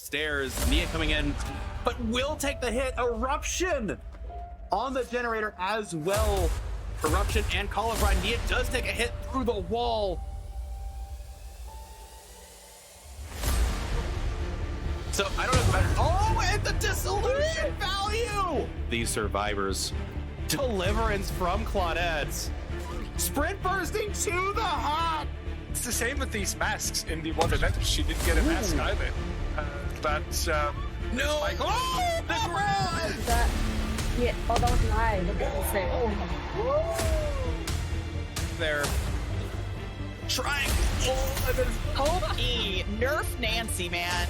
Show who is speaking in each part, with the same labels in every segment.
Speaker 1: stairs. Nia coming in, but will take the hit. Eruption on the generator as well. Eruption and Qualifier. Nia does take a hit through the wall. So I don't know if that. Oh, and the dissolution value. These survivors. Deliverance from Claudette. Sprint bursting to the heart.
Speaker 2: It's the same with these masks in the one event. She didn't get a mask either.
Speaker 1: No!
Speaker 2: Like,
Speaker 1: Oh, the ground!
Speaker 3: That, yeah, oh, that was nice. Look at this.
Speaker 1: They're trying.
Speaker 4: Pokey, nerf Nancy, man.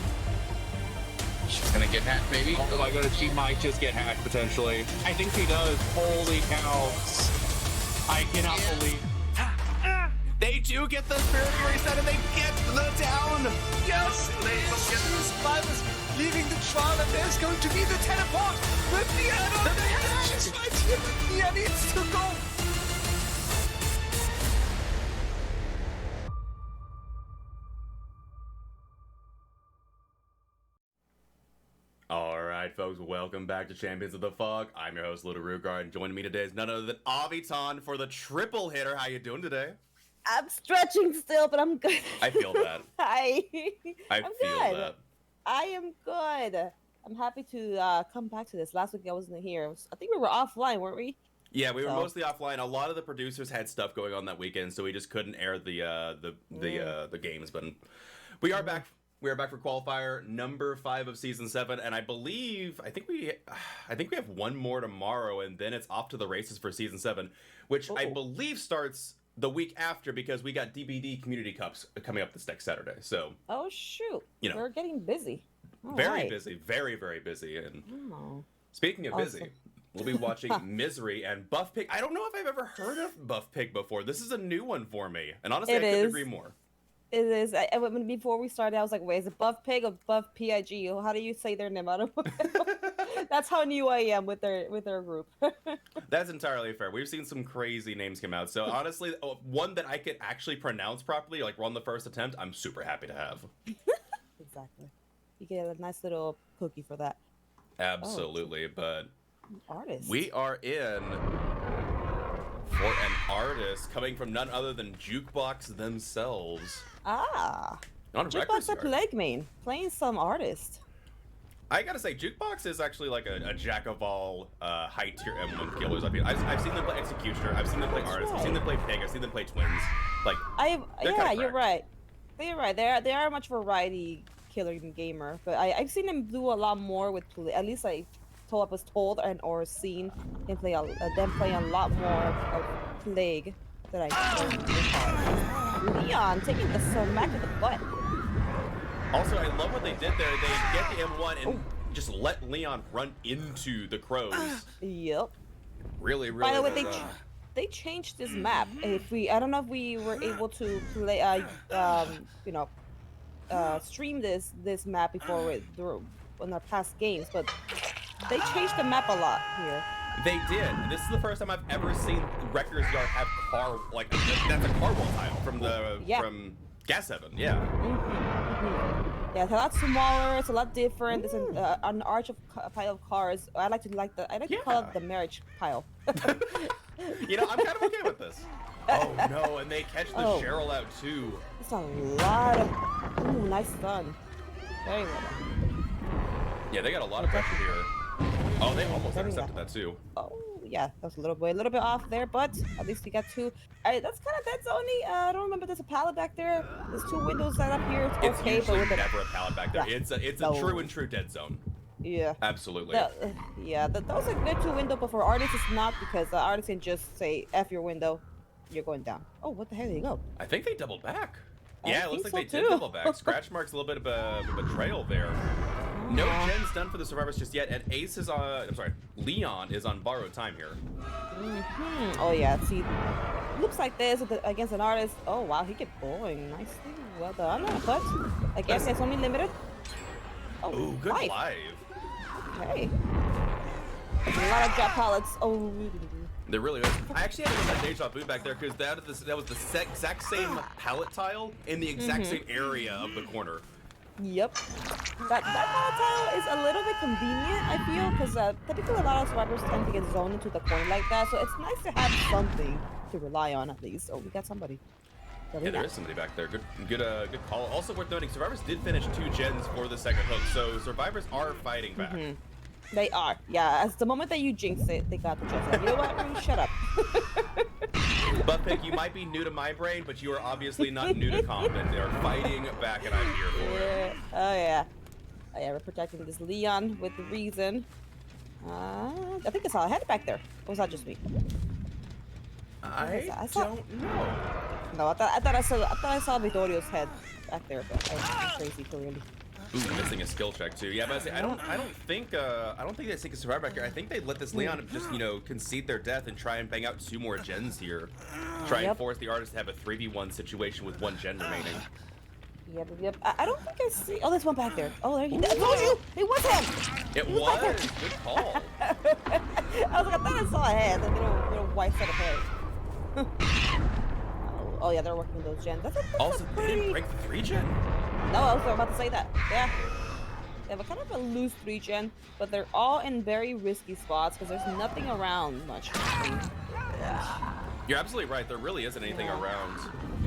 Speaker 2: she's gonna get hacked, maybe.
Speaker 5: Oh my god, she might just get hacked potentially. I think she does. Holy cow. I cannot believe.
Speaker 1: They do get the spirit reset and they get the down.
Speaker 2: Yes, ladies and gentlemen, survivors leaving the trial, and there's going to be the teleport. The piano, she's right here, but Nia needs to go.
Speaker 1: Alright folks, welcome back to Champions of the Fog. I'm your host, Little Rugar, and joining me today is none other than Aviton for the triple hitter. How you doing today?
Speaker 3: I'm stretching still, but I'm good.
Speaker 1: I feel that.
Speaker 3: I'm
Speaker 1: feel
Speaker 3: good.
Speaker 1: that.
Speaker 3: I am good. I'm happy to come back to this. Last week I wasn't here. I think we were offline, weren't we?
Speaker 1: Yeah, we were mostly offline. A lot of the producers had stuff going on that weekend, so we just couldn't air the games. But we are back. We are back for Qualifier number 5 of season 7, and I think we have one more tomorrow, and then it's off to the races for season 7, which I believe starts the week after because we got DBD Community Cups coming up this next Saturday. So
Speaker 3: Oh shoot!
Speaker 1: You know,
Speaker 3: we're getting busy.
Speaker 1: very busy, very busy. And speaking of busy, we'll be watching Misery and Buff Pig. I don't know if I've ever heard of Buff Pig before. This is a new one for me, and honestly, I couldn't agree more.
Speaker 3: It is. Before we started, I was like, wait, is it Buff Pig or Buff PIG? How do you say their name? I don't know. That's how new I am with their group.
Speaker 1: That's entirely fair. We've seen some crazy names come out. So honestly, one that I could actually pronounce properly, like on the first attempt, I'm super happy to have.
Speaker 3: Exactly. You get a nice little cookie for that.
Speaker 1: Absolutely, but
Speaker 3: artist.
Speaker 1: we are in for an artist coming from none other than Jukebox themselves.
Speaker 3: Ah.
Speaker 1: On
Speaker 3: Jukebox a plague main, playing some artist.
Speaker 1: I gotta say, Jukebox is actually like a jack of all high tier M1 killers. I mean, I've seen them play Executioner, I've seen them play Artist, I've seen them play Pig, I've seen them play Twins. Like,
Speaker 3: you're right. You're right. They are much variety killer gamer, but I've seen them do a lot more with at least I was told or seen them play a lot more of Plague than I did. Leon taking the smack of the butt.
Speaker 1: Also, I love what they did there. They get the M1 and just let Leon run into the crows.
Speaker 3: Yep.
Speaker 1: Really.
Speaker 3: By the way, they changed this map. I don't know if we were able to play, stream this map before in our past games, but they changed the map a lot here.
Speaker 1: They did. This is the first time I've ever seen Wrecker's Yard have that's a car wall tile from Gas Heaven. Yeah.
Speaker 3: Yeah, it's a lot smaller. It's a lot different. It's an arch of pile of cars. I like to call it the marriage pile.
Speaker 1: You know, I'm kind of okay with this. Oh no, and they catch the Cheryl out too.
Speaker 3: It's a lot of nice stun. Very well done.
Speaker 1: Yeah, they got a lot of pressure here. Oh, they almost intercepted that too.
Speaker 3: Oh yeah, that was a little bit off there, but at least we got 2. That's kind of dead zoney. I don't remember. There's a pallet back there. There's 2 windows set up here. It's okay,
Speaker 1: usually
Speaker 3: but
Speaker 1: never a pallet back there. It's a true dead zone.
Speaker 3: Yeah.
Speaker 1: Absolutely.
Speaker 3: That was a good 2 window, but for artists it's not because the artist can just say F your window, you're going down. Oh, what the hell did he go?
Speaker 1: I think they doubled back. Yeah, it looks like
Speaker 3: so
Speaker 1: they did double back. Scratch marks a little bit of a betrayal there. No gens done for the survivors just yet, and Ace is on. I'm sorry, Leon is on borrowed time here.
Speaker 3: Oh yeah, see, looks like this against an artist. Oh wow, he kept going nicely. Well done, but I guess it's only limited.
Speaker 1: Oh, good live.
Speaker 3: Okay. There's a lot of drop pallets. Oh.
Speaker 1: There really is. I actually had to get that deja vu back there because that was the exact same pallet tile in the exact same area of the corner.
Speaker 3: Yep. That volatile is a little bit convenient, I feel, because typically a lot of survivors tend to get zoned into the corner like that, so it's nice to have something to rely on at least. Oh, we got somebody.
Speaker 1: Yeah, there is somebody back there. Good call. Also worth noting, survivors did finish 2 gens for the second hook, so survivors are fighting back.
Speaker 3: They are. Yeah, as the moment that you jinx it, they got the gens. Like, you know what? Shut up.
Speaker 1: Buffpick, you might be new to my brain, but you are obviously not new to Compton. They're fighting back, and I'm here for it.
Speaker 3: Oh yeah. Oh yeah, we're protecting this Leon with the reason. I think I saw a head back there. Or was that just me?
Speaker 1: I
Speaker 3: saw...
Speaker 1: don't know.
Speaker 3: No, I thought I saw Vittorio's head back there, but I was crazy clearly.
Speaker 1: Ooh, missing a skill check too. Yeah, but I don't think they take a survivor back here. I think they let this Leon just concede their death and try and bang out 2 more gens here. Try and force the artist to have a 3v1 situation with 1 gen remaining.
Speaker 3: Yep. I don't think I see. Oh, there's one back there. Oh, there he is. I told you! It was him!
Speaker 1: It was! Good call.
Speaker 3: I was like, I thought I saw a head. A little white set of hair. Oh, yeah, they're working those gens. That's
Speaker 1: Also,
Speaker 3: pretty...
Speaker 1: they didn't break the 3 gen?
Speaker 3: No, I was about to say that. Yeah. They have a kind of a loose 3 gen, but they're all in very risky spots because there's nothing around much.
Speaker 1: You're absolutely right. There really isn't anything around.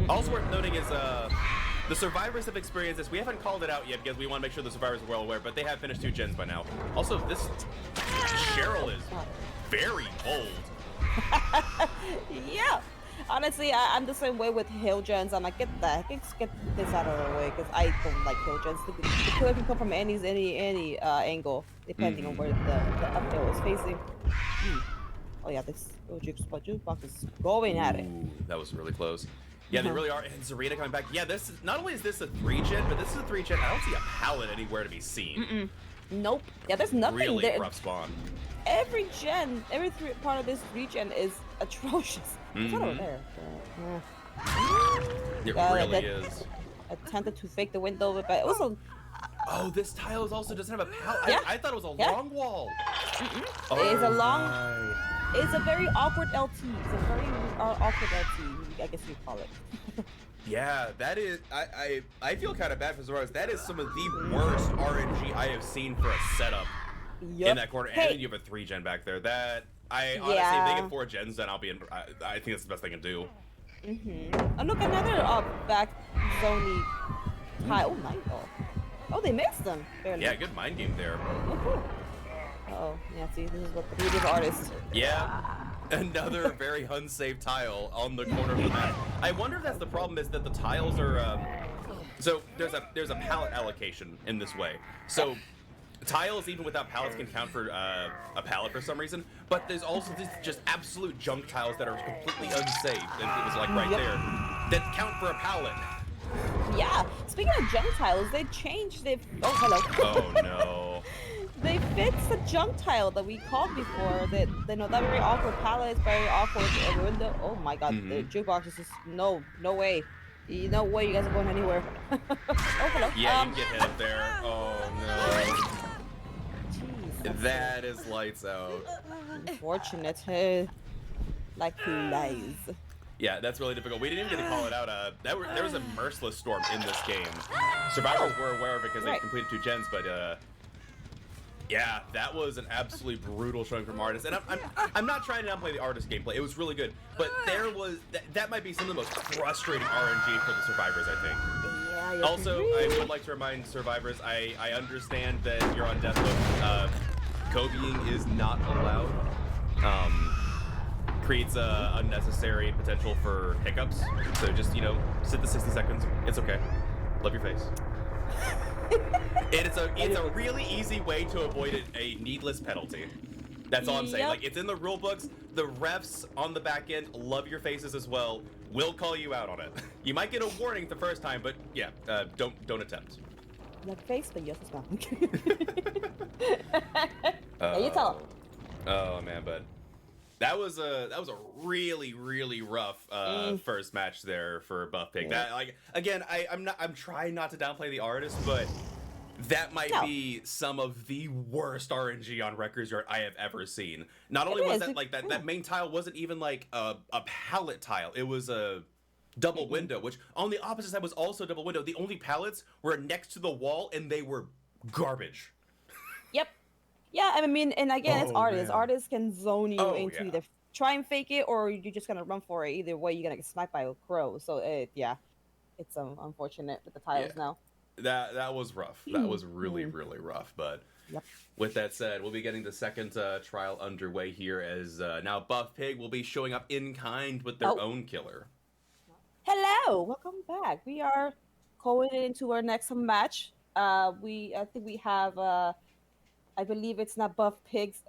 Speaker 1: Also worth noting is the survivors have experienced this. We haven't called it out yet because we want to make sure the survivors are well aware, but they have finished 2 gens by now. Also, this Cheryl is very bold.
Speaker 3: Yeah. Honestly, I'm the same way with hill gens. I'm like, get this out of the way because I don't like hill gens. The killer can come from any angle depending on where the uphill is facing. Oh yeah, this jukebox is going at it.
Speaker 1: Ooh, that was really close. Yeah, they really are. And Zarina coming back. Yeah, this is not only is this a 3 gen, but this is a 3 gen. I don't see a pallet anywhere to be seen.
Speaker 3: Nope. Yeah, there's nothing
Speaker 1: really
Speaker 3: there.
Speaker 1: Rough spawn.
Speaker 3: Every gen, part of this region is atrocious. It's not over there.
Speaker 1: It really is.
Speaker 3: Attempted to fake the window, but it was a...
Speaker 1: Oh, this tile also doesn't have a pallet.
Speaker 3: Yeah.
Speaker 1: I thought it was a long wall.
Speaker 3: Oh, it is a long... It's a very awkward LT. It's a very awkward LT, I guess you'd call it.
Speaker 1: Yeah, that is... I feel kind of bad for Zoros. That is some of the worst RNG I have seen for a setup in that corner. And then you have a 3 gen back there. That... honestly, if they get 4 gens, then I'll be in... I think that's the best they can do.
Speaker 3: Oh, look, another back zoney tile. Oh, nice. Oh, they missed them. Barely.
Speaker 1: Yeah, good mind game there.
Speaker 3: Uh-oh. Yeah, see, this is what the beauty of artists.
Speaker 1: Yeah. Another very unsafe tile on the corner of the map. I wonder if that's the problem, is that the tiles are... So there's a pallet allocation in this way. So tiles, even without pallets, can count for a pallet for some reason. But there's also these just absolute junk tiles that are completely unsafe. And it was like right there. That count for a pallet.
Speaker 3: Yeah. Speaking of junk tiles, they changed it. Oh, hello.
Speaker 1: Oh, no.
Speaker 3: They fixed the junk tile that we called before. That that very awkward palette, very awkward window. Oh my god, the jukebox is just no way. No way you guys are going anywhere. Oh, hello.
Speaker 1: Yeah, you get hit up there. Oh no.
Speaker 3: Jeez,
Speaker 1: that is lights out.
Speaker 3: Unfortunate. Like lies.
Speaker 1: Yeah, that's really difficult. We didn't even get to call it out. There was a merciless storm in this game. Survivors were aware of it because they completed 2 gens, but yeah, that was an absolutely brutal showing from artists. And I'm not trying to downplay the artist gameplay. It was really good, but there was that might be some of the most frustrating RNG for the survivors, I think.
Speaker 3: Yeah,
Speaker 1: also, I would like to remind survivors, I understand that you're on death loop. Kobeing is not allowed. Creates unnecessary potential for hiccups. So just, sit the 60 seconds. It's okay. Love your face. It's a really easy way to avoid a needless penalty. That's all I'm saying. Like, it's in the rule books. The refs on the back end love your faces as well. Will call you out on it. You might get a warning the first time, but yeah, don't attempt.
Speaker 3: Love face, but yes, it's not. You tell him.
Speaker 1: Oh man, but that was a really rough first match there for Buffpick. That, like, again, I'm trying not to downplay the artist, but that might be some of the worst RNG on Wrecker's Yard I have ever seen. Not only was that like that main tile wasn't even like a pallet tile. It was a double window, which on the opposite side was also double window. The only pallets were next to the wall, and they were garbage.
Speaker 3: Yep. Yeah, I mean, and again, it's
Speaker 1: Oh,
Speaker 3: artists.
Speaker 1: man.
Speaker 3: Artists can zone you
Speaker 1: Oh,
Speaker 3: into
Speaker 1: yeah.
Speaker 3: either try and fake it, or you're just gonna run for it. Either way, you're gonna get sniped by a crow. So it's unfortunate with the tiles
Speaker 1: Yeah.
Speaker 3: now.
Speaker 1: That was rough. That was really rough. But
Speaker 3: Yep.
Speaker 1: with that said, we'll be getting the second trial underway here as now Buff Pig will be showing up in kind with their
Speaker 3: Oh.
Speaker 1: own killer.
Speaker 3: Hello, welcome back. We are going into our next match. I think we have I believe it's not Buff Pig's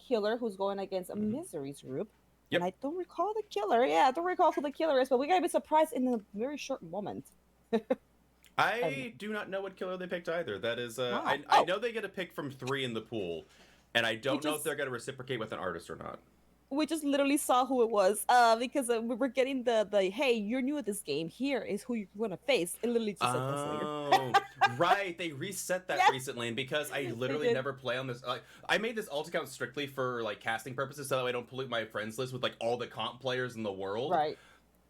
Speaker 3: killer who's going against a Misery's group.
Speaker 1: Yep.
Speaker 3: And I don't recall the killer. Yeah, I don't recall who the killer is, but we're gonna be surprised in a very short moment.
Speaker 1: I do not know what killer they picked either. That is,
Speaker 3: Wow.
Speaker 1: I know they get a pick from 3 in the pool, and I don't know if
Speaker 3: just-
Speaker 1: they're going to reciprocate with an artist or not.
Speaker 3: We just literally saw who it was because we were getting the hey, you're new at this game. Here is who you're gonna face. It literally just said this later.
Speaker 1: Oh, right. They reset that
Speaker 3: Yeah.
Speaker 1: recently, and because I
Speaker 3: They
Speaker 1: literally
Speaker 3: did.
Speaker 1: never play on this, I made this alt account strictly for like casting purposes, so that way I don't pollute my friends list with like all the comp players in the world.
Speaker 3: Right.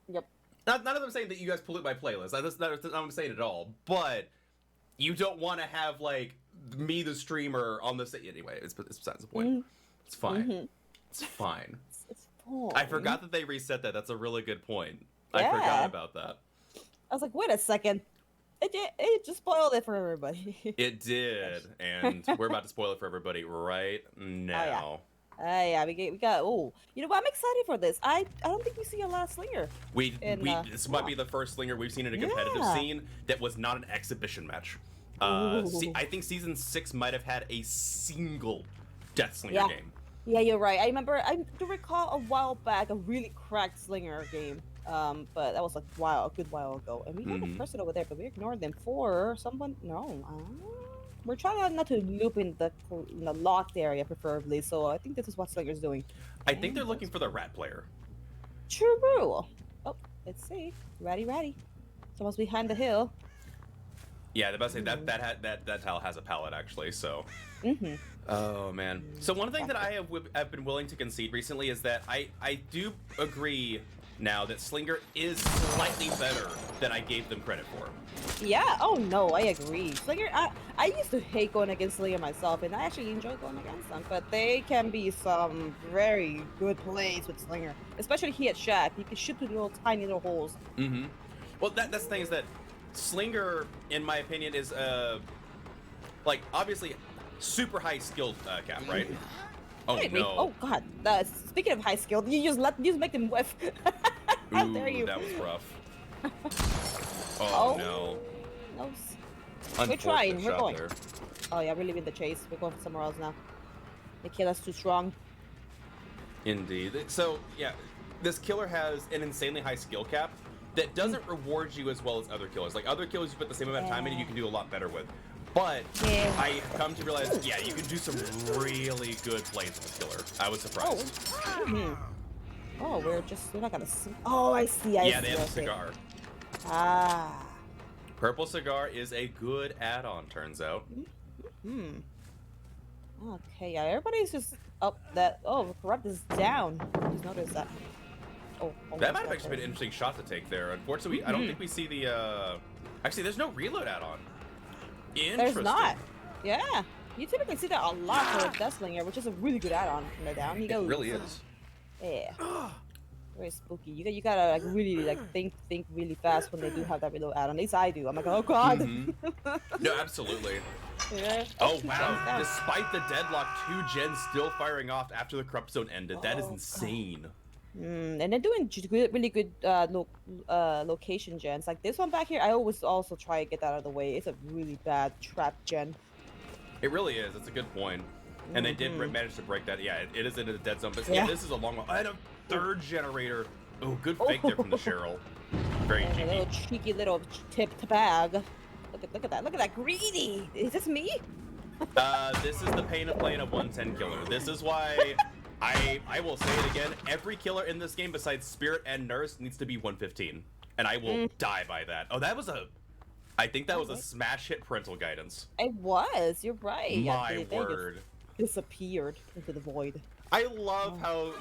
Speaker 3: Yep.
Speaker 1: Not that I'm saying that you guys pollute my playlist. That's not what I'm saying at all. But you don't want to have like me, the streamer, on the anyway. It's besides the point. It's fine. It's fine.
Speaker 3: It's fun.
Speaker 1: I forgot that they reset that. That's a really good point. I
Speaker 3: Yeah.
Speaker 1: forgot about that.
Speaker 3: I was like, wait a second. It just spoiled it for everybody.
Speaker 1: It did, and we're about to spoil it for everybody right now.
Speaker 3: Yeah, we got. Oh, you know what? I'm excited for this. I don't think we see a lot of Slinger.
Speaker 1: And this might be the first Slinger we've seen in a competitive
Speaker 3: Yeah.
Speaker 1: scene that was not an exhibition match.
Speaker 3: Ooh.
Speaker 1: I think season 6 might have had a single Death Slinger
Speaker 3: Yeah.
Speaker 1: game.
Speaker 3: Yeah, you're right. I do recall a while back a really cracked Slinger game. But that was like a good while ago. And we had a person over there, but we ignored them for someone. No, we're trying not to loop in the locked area, preferably. So I think this is what Slinger's doing.
Speaker 1: I think they're looking for the rat player.
Speaker 3: True. Oh, let's see. Ratty. Someone's behind the hill.
Speaker 1: Yeah, the best say that tile has a pallet actually. So.
Speaker 3: Mm-hmm.
Speaker 1: Oh man. So one thing that I have been willing to concede recently is that I do agree now that Slinger is slightly better than I gave them credit for.
Speaker 3: Yeah. Oh no, I agree. Slinger. I used to hate going against Slinger myself, and I actually enjoy going against them. But they can be some very good plays with Slinger, especially he at Shack. He can shoot through little tiny little holes.
Speaker 1: Mm-hmm. Well, that's the thing is that Slinger, in my opinion, is like obviously super high skilled cap, right? Oh
Speaker 3: Maybe.
Speaker 1: no!
Speaker 3: Oh god. Speaking of high skill, you just make them whiff. How dare you?
Speaker 1: That was rough.
Speaker 3: Oh.
Speaker 1: No!
Speaker 3: No.
Speaker 1: Unfortunate
Speaker 3: trying, we're
Speaker 1: shot
Speaker 3: going.
Speaker 1: there.
Speaker 3: Oh yeah, we're leaving the chase. We're going somewhere else now. The killer's too strong.
Speaker 1: Indeed. So yeah, this killer has an insanely high skill cap that doesn't reward you as well as other killers. Like other killers, you put the same amount of time in, and you can do a lot better with. But
Speaker 3: Yeah.
Speaker 1: I come to realize, yeah, you can do some really good plays with this killer. I was surprised.
Speaker 3: Oh, we're not gonna see. Oh, I see. I
Speaker 1: Yeah,
Speaker 3: see.
Speaker 1: they have a
Speaker 3: okay.
Speaker 1: cigar.
Speaker 3: Ah.
Speaker 1: Purple cigar is a good add-on, turns out.
Speaker 3: Okay, yeah, everybody's just up that. Oh, Corrupt is down. I just noticed that. Oh,
Speaker 1: That might have actually been an interesting shot to take there. Unfortunately, I don't think we see the. Actually, there's no reload add-on. Interesting.
Speaker 3: There's not. Yeah, you typically see that a lot for Death Slinger, which is a really good add-on when they're down. You
Speaker 1: It
Speaker 3: go.
Speaker 1: really is.
Speaker 3: Yeah. Very spooky. You gotta like really like think really fast when they do have that reload add-on. At least I do. I'm like, oh god.
Speaker 1: No, absolutely.
Speaker 3: Yeah.
Speaker 1: Oh
Speaker 3: two
Speaker 1: wow!
Speaker 3: gens down.
Speaker 1: Despite the deadlock, 2 gens still firing off after the corrupt zone ended. That is
Speaker 3: Oh,
Speaker 1: insane.
Speaker 3: And they're doing really good location gens. Like this one back here, I always also try to get that out of the way. It's a really bad trap gen.
Speaker 1: It really is. It's a good point. And they did manage to break that. Yeah, it is into the dead zone. But yeah,
Speaker 3: Yeah.
Speaker 1: this is a long one. I had a 3rd generator. Oh, good fake there from the Cheryl. Very
Speaker 3: And a
Speaker 1: cheeky.
Speaker 3: little cheeky little tip to bag. Look at that! Look at that greedy. Is this me?
Speaker 1: This is the pain of playing a 110 killer. This is why I will say it again. Every killer in this game besides Spirit and Nurse needs to be 115. And I will die by that. Oh, that was I think that was a smash hit parental guidance.
Speaker 3: It was. You're right. Yeah,
Speaker 1: My
Speaker 3: they just
Speaker 1: word.
Speaker 3: disappeared into the void.
Speaker 1: I love how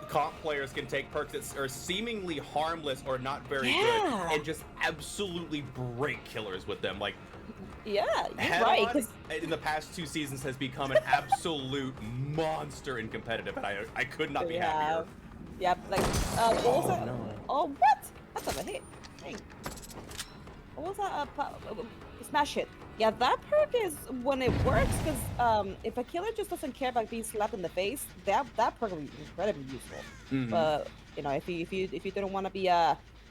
Speaker 1: comp players can take perks that are seemingly harmless or not very good and just absolutely break killers with them. Like,
Speaker 3: Yeah, you're
Speaker 1: Head
Speaker 3: right.
Speaker 1: On
Speaker 3: 'Cause
Speaker 1: in the past 2 seasons has become an absolute monster in competitive, and I could not be happier.
Speaker 3: Yep, like, what was it?
Speaker 1: no.
Speaker 3: Oh, what? That's not a hit. Dang. What was that? Smash hit. Yeah, that perk is when it works, because if a killer just doesn't care about being slapped in the face, that perk will be incredibly useful. But you know, if you don't want to be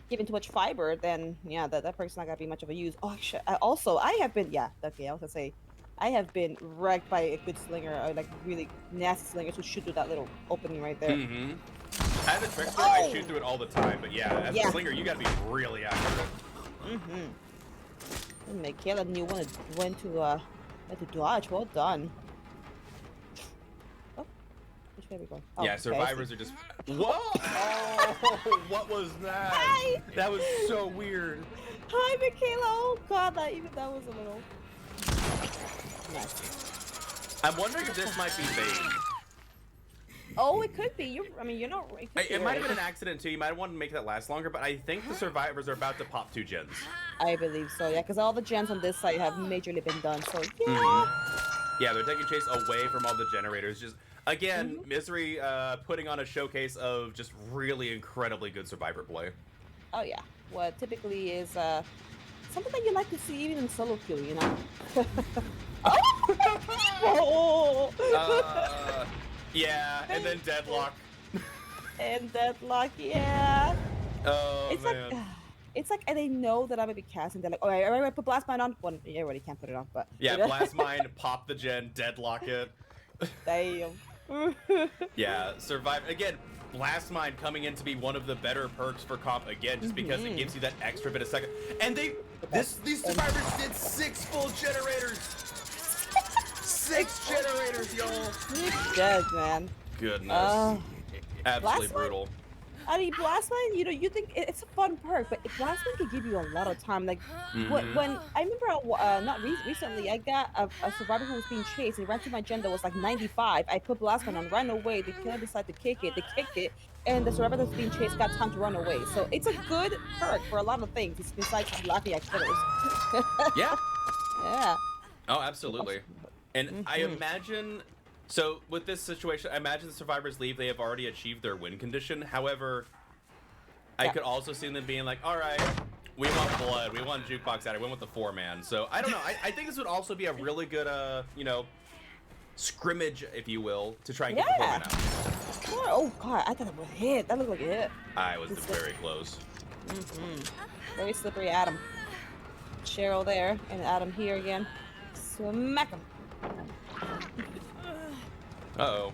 Speaker 3: giving too much fiber, then yeah, that perk's not gonna be much of a use. Oh, shit. I have been, yeah, okay, I was gonna say, I have been wrecked by a good slinger, or like really nasty slingers who shoot through that little opening right there.
Speaker 1: As a trickster, I shoot through it all the time, but yeah, as
Speaker 3: Yeah.
Speaker 1: a slinger, you gotta be really accurate.
Speaker 3: Michaela knew when to dodge. Well done. Oh, which way are we going? Oh,
Speaker 1: Yeah,
Speaker 3: okay, I
Speaker 1: survivors
Speaker 3: see.
Speaker 1: are just. Whoa! Oh, what was that?
Speaker 3: Hi!
Speaker 1: That was so weird.
Speaker 3: Hi, Michaela. Oh God, that was a little. Nice.
Speaker 1: I'm wondering if this might be bait.
Speaker 3: Oh, it could be. I mean, you're not.
Speaker 1: It might have been an accident too. You might want to make that last longer, but I think the survivors are about to pop 2 gens.
Speaker 3: I believe so. Yeah, because all the gens on this site have majorly been done. So yeah.
Speaker 1: Yeah, they're taking chase away from all the generators. Just again, Misery putting on a showcase of just really incredibly good survivor play.
Speaker 3: Oh yeah. What typically is something that you like to see even in solo queue, you know. Oh!
Speaker 1: Yeah, and then deadlock.
Speaker 3: And deadlock, yeah.
Speaker 1: Oh
Speaker 3: It's
Speaker 1: man.
Speaker 3: like, it's like, and they know that I'm gonna be casting. They're like, all right, I put blast mine on. Well, you already can't put it on, but
Speaker 1: Yeah, blast mine, pop the gen, deadlock it.
Speaker 3: Damn.
Speaker 1: Yeah, survive again. Blast mine coming in to be one of the better perks for comp again, just because it gives you that extra bit of second. And these survivors did 6 full generators. 6 generators, y'all.
Speaker 3: Dead, man.
Speaker 1: Goodness. Absolutely
Speaker 3: Blast mine?
Speaker 1: brutal.
Speaker 3: I mean, blast mine, you know, you think it's a fun perk, but blast mine can give you a lot of time. Like when I remember, not recently, I got a survivor who was being chased. And ran to my gen that was like 95. I put blast mine on, ran away. The killer decided to kick it. They kicked it, and the survivor that's being chased got time to run away. So it's a good perk for a lot of things. Besides just laughing at killers.
Speaker 1: Yeah.
Speaker 3: Yeah.
Speaker 1: Oh, absolutely. And I imagine, so with this situation, I imagine the survivors leave, they have already achieved their win condition. However, I could also see them being like, all right, we want blood, we want jukebox out, we want the 4-man. So I don't know, I think this would also be a really good, you know, scrimmage, if you will, to try and get the 4-man out.
Speaker 3: Sure. Oh God, I thought it would hit. That looked like a hit.
Speaker 1: I was very close.
Speaker 3: Very slippery Adam. Cheryl there, and Adam here again. Smack him.
Speaker 1: Uh-oh.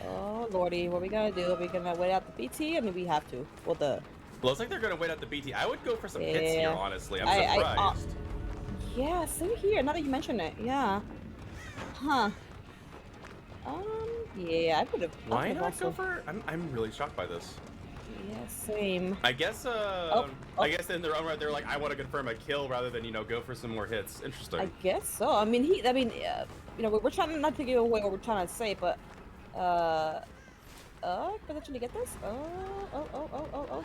Speaker 3: Oh lordy, what we gonna do? Are we gonna wait out the BT? I mean, we have to. Well,
Speaker 1: Looks like they're gonna wait out the BT. I would go for some hits here,
Speaker 3: Yeah.
Speaker 1: honestly. I'm
Speaker 3: I-
Speaker 1: surprised.
Speaker 3: yeah, same here. Now that you mention it, yeah. Huh. Yeah, I would have.
Speaker 1: Why not go for? I'm really shocked by this.
Speaker 3: Yeah, same.
Speaker 1: I guess I guess in their own right, they're like, I want to confirm a kill rather than, you know, go for some more hits. Interesting.
Speaker 3: I guess so. I mean, you know, we're trying not to give away what we're trying to say, but potentially get this. Oh.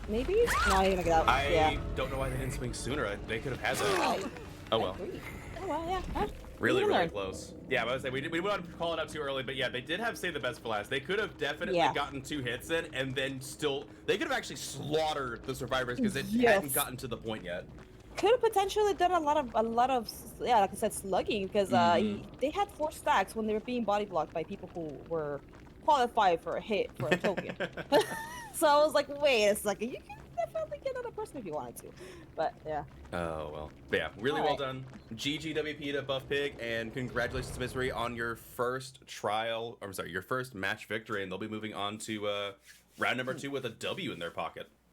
Speaker 3: Maybe? No, you're gonna get out.
Speaker 1: I don't know why they didn't swing sooner. They could have had that. Oh well.
Speaker 3: Oh well, yeah. Huh?
Speaker 1: Really,
Speaker 3: We'll
Speaker 1: really
Speaker 3: learn.
Speaker 1: close. Yeah, but I was saying we didn't want to call it up too early, but yeah, they did have save the best for last. They could have definitely gotten 2 hits in, and then they could have actually slaughtered the survivors because it hadn't gotten to the point yet.
Speaker 3: Could have potentially done a lot of yeah, like I said, slugging, because they had 4 stacks when they were being body blocked by people who were qualified for a hit for a token. So I was like, wait a second, you can definitely get another person if you wanted to. But yeah.
Speaker 1: Oh well. But yeah, really well done. GGWP to Buff Pig, and congratulations to Misery on your first your first match victory, and they'll be moving on to round number 2 with a W in their pocket.